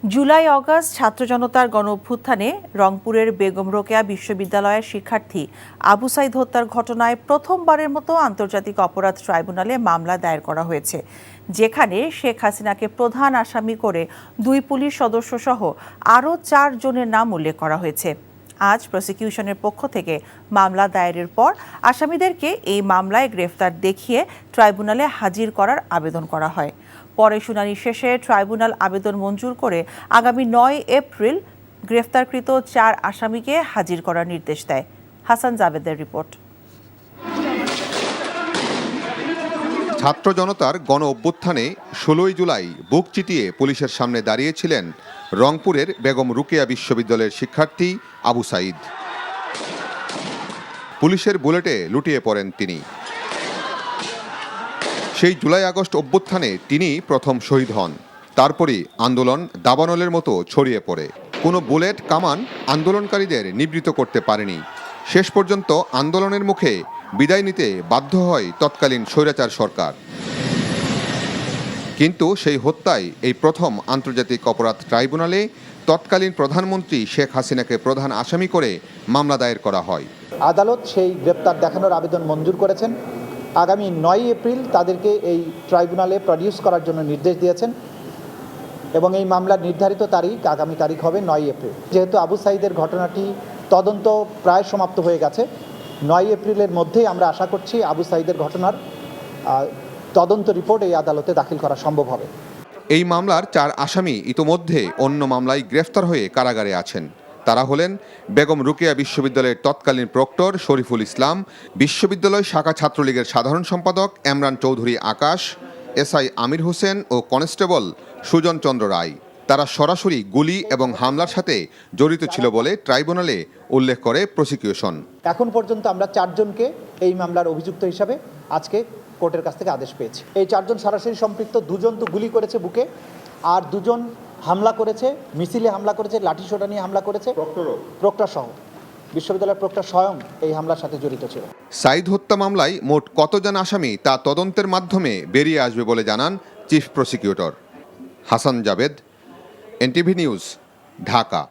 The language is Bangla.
জুলাই অগাস্ট ছাত্র জনতার গণঅভ্যুত্থানে রংপুরের বেগম রোকেয়া বিশ্ববিদ্যালয়ের শিক্ষার্থী আবু সাইদ হত্যার ঘটনায় প্রথমবারের মতো আন্তর্জাতিক অপরাধ ট্রাইব্যুনালে মামলা দায়ের করা হয়েছে, যেখানে শেখ হাসিনাকে প্রধান আসামি করে 2 পুলিশ সদস্য সহ আরও 4 জনের নাম উল্লেখ করা হয়েছে। আজ প্রসিকিউশনের পক্ষ থেকে মামলা দায়েরের পর আসামিদেরকে এই মামলায় গ্রেফতার দেখিয়ে ট্রাইব্যুনালে হাজির করার আবেদন করা হয়। পরে শুনানি শেষে ট্রাইব্যুনাল আবেদন মঞ্জুর করে আগামী 9 এপ্রিল গ্রেফতারকৃত 4 আসামিকে হাজির করার নির্দেশ দেয়। হাসান জাবেদের রিপোর্ট। ছাত্র জনতার গণ অভ্যুত্থানে 16 জুলাই বুক চিতিয়ে পুলিশের সামনে দাঁড়িয়েছিলেন রংপুরের বেগম রোকেয়া বিশ্ববিদ্যালয়ের শিক্ষার্থী আবু সাইদ। পুলিশের বুলেটে লুটিয়ে পড়েন তিনি। সেই জুলাই আগস্ট অভ্যুত্থানে তিনি প্রথম শহীদ হন। তারপরই আন্দোলন দাবানলের মতো ছড়িয়ে পড়ে। কোনো বুলেট কামান আন্দোলনকারীদের নিবৃত করতে পারেনি। শেষ পর্যন্ত আন্দোলনের মুখে বিদায় নিতে বাধ্য হয় তৎকালীন স্বৈরাচার সরকার। কিন্তু সেই হত্যায় এই প্রথম আন্তর্জাতিক অপরাধ ট্রাইব্যুনালে তৎকালীন প্রধানমন্ত্রী শেখ হাসিনাকে প্রধান আসামি করে মামলা দায়ের করা হয়। আদালত সেই গ্রেপ্তার দেখানোর আবেদন মঞ্জুর করেছেন। আগামী 9 এপ্রিল তাদেরকে এই ট্রাইব্যুনালে প্রডিউস করার জন্য নির্দেশ দিয়েছেন এবং এই মামলার নির্ধারিত তারিখ আগামী তারিখ হবে 9 এপ্রিল। যেহেতু আবু সাইদের ঘটনাটি তদন্ত প্রায় সমাপ্ত হয়ে গেছে, 9 এপ্রিলের মধ্যেই আমরা আশা করছি আবু সাইদের ঘটনার তদন্ত রিপোর্ট এই আদালতে দাখিল করা সম্ভব হবে। এই মামলার 4 আসামি ইতোমধ্যে অন্য মামলায় গ্রেফতার হয়ে কারাগারে আছেন। তারা হলেন বেগম রোকেয়া বিশ্ববিদ্যালয়ের তৎকালীন প্রক্টর শরীফুল ইসলাম, বিশ্ববিদ্যালয় শাখা ছাত্রলীগের সাধারণ সম্পাদক এমরান চৌধুরী আকাশ, এসআই আমির হোসেন ও কনস্টেবল সুজন চন্দ্র রায়। তারা সরাসরি গুলি এবং হামলার সাথে জড়িত ছিল বলে ট্রাইব্যুনালে উল্লেখ করে প্রসিকিউশন। এখন পর্যন্ত আমরা 4 জনকে এই মামলার অভিযুক্ত হিসাবে আজকে কোর্টের কাছ থেকে আদেশ পেয়েছি। এই 4 জন সরাসরি সম্পৃক্ত, 2 জন তো গুলি করেছে বুকে, আর 2 জন হামলা করেছে, মিছিলে হামলা করেছে, লাঠিসোঁটা নিয়ে হামলা করেছে। প্রক্টর সহ বিশ্ববিদ্যালয়ের প্রক্টর স্বয়ং এই হামলার সাথে জড়িত ছিল। সাইদ হত্যা মামলায় মোট কতজন আসামি তা তদন্তের মাধ্যমে বেরিয়ে আসবে বলে জানান chief prosecutor. Hasan Javed, NTV news, Dhaka.